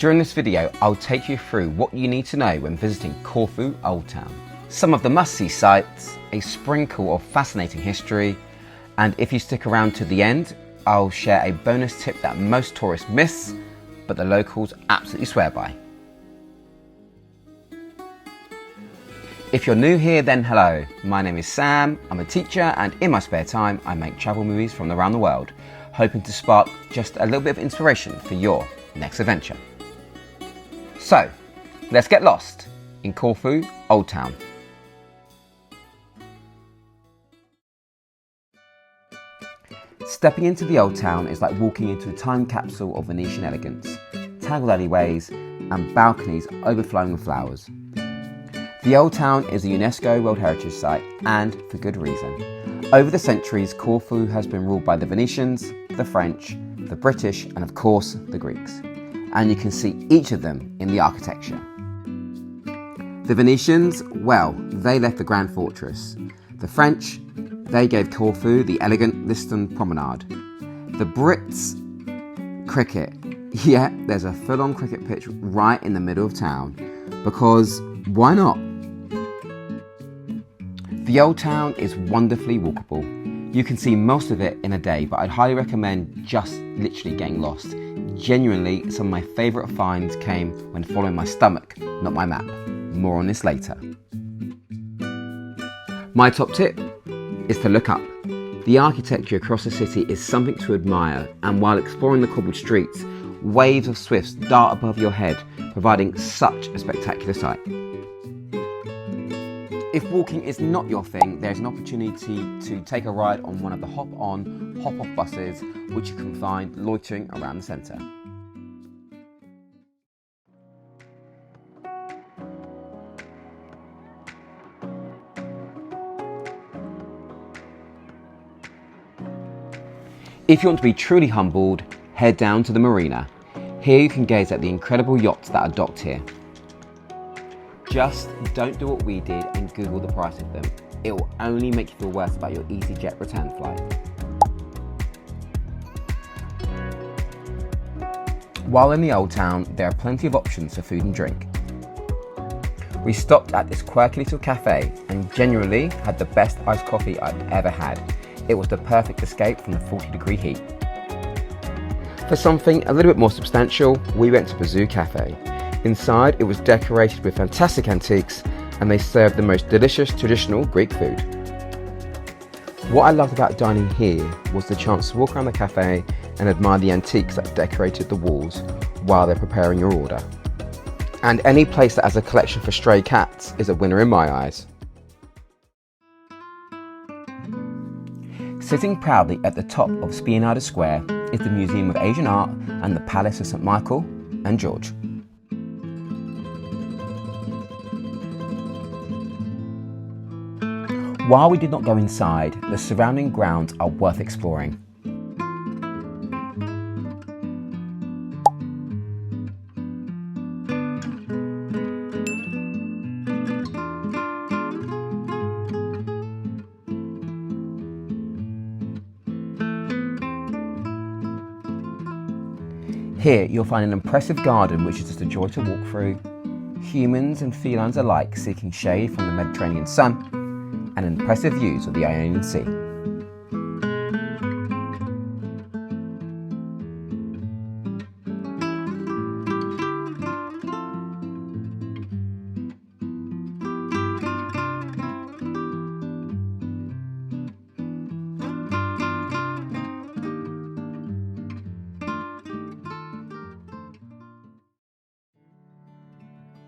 During this video, I'll take you through what you need to know when visiting Corfu Old Town. Some of the must-see sites, a sprinkle of fascinating history, and if you stick around to the end, I'll share a bonus tip that most tourists miss, but the locals absolutely swear by. If you're new here, then hello. My name is Sam, I'm a teacher, and in my spare time, I make travel movies from around the world, hoping to spark just a little bit of inspiration for your next adventure. So, let's get lost in Corfu Old Town. Stepping into the Old Town is like walking into a time capsule of Venetian elegance, tangled alleyways and balconies overflowing with flowers. The Old Town is a UNESCO World Heritage Site, and for good reason. Over the centuries, Corfu has been ruled by the Venetians, the French, the British, and of course, the Greeks. And you can see each of them in the architecture. The Venetians, well, they left the Grand Fortress. The French, they gave Corfu the elegant Liston promenade. The Brits, cricket. Yeah, there's a full-on cricket pitch right in the middle of town. Because why not? The Old Town is wonderfully walkable. You can see most of it in a day, but I'd highly recommend just literally getting lost. Genuinely, some of my favourite finds came when following my stomach, not my map. More on this later. My top tip is to look up. The architecture across the city is something to admire, and while exploring the cobbled streets, waves of swifts dart above your head, providing such a spectacular sight. If walking is not your thing, there's an opportunity to take a ride on one of the hop-on, hop-off buses, which you can find loitering around the centre. If you want to be truly humbled, head down to the marina. Here you can gaze at the incredible yachts that are docked here. Just don't do what we did and Google the price of them. It will only make you feel worse about your EasyJet return flight. While in the Old Town, there are plenty of options for food and drink. We stopped at this quirky little cafe and genuinely had the best iced coffee I've ever had. It was the perfect escape from the 40-degree heat. For something a little bit more substantial, we went to Bazoo Cafe. Inside, it was decorated with fantastic antiques, and they served the most delicious traditional Greek food. What I loved about dining here was the chance to walk around the cafe and admire the antiques that decorated the walls while they're preparing your order. And any place that has a collection for stray cats is a winner in my eyes. Sitting proudly at the top of Spianada Square is the Museum of Asian Art and the Palace of St. Michael and George. While we did not go inside, the surrounding grounds are worth exploring. Here you'll find an impressive garden which is just a joy to walk through, humans and felines alike seeking shade from the Mediterranean sun, and impressive views of the Ionian Sea.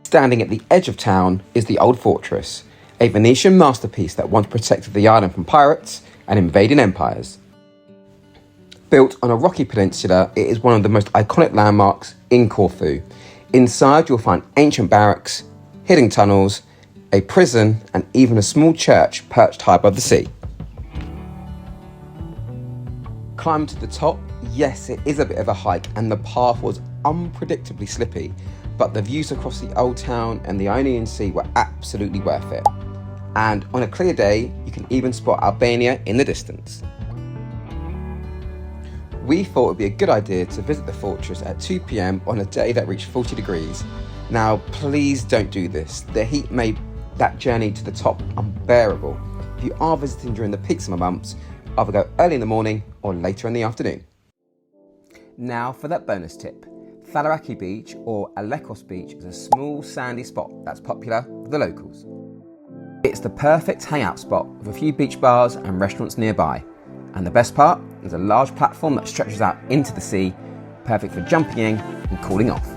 Standing at the edge of town is the Old Fortress, a Venetian masterpiece that once protected the island from pirates and invading empires. Built on a rocky peninsula, it is one of the most iconic landmarks in Corfu. Inside you'll find ancient barracks, hidden tunnels, a prison, and even a small church perched high above the sea. Climbing to the top, yes, it is a bit of a hike and the path was unpredictably slippy, but the views across the Old Town and the Ionian Sea were absolutely worth it. And on a clear day, you can even spot Albania in the distance. we thought it would be a good idea to visit the fortress at 2 p.m. on a day that reached 40 degrees. Now, please don't do this. The heat made that journey to the top unbearable. If you are visiting during the peak summer months, either go early in the morning or later in the afternoon. Now for that bonus tip. Faliraki Beach, or Alekos Beach, is a small sandy spot that's popular with the locals. It's the perfect hangout spot with a few beach bars and restaurants nearby. And the best part, there's a large platform that stretches out into the sea, perfect for jumping in and cooling off.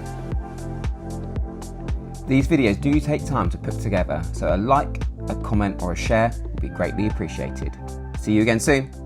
These videos do take time to put together, so a like, a comment or a share would be greatly appreciated. See you again soon.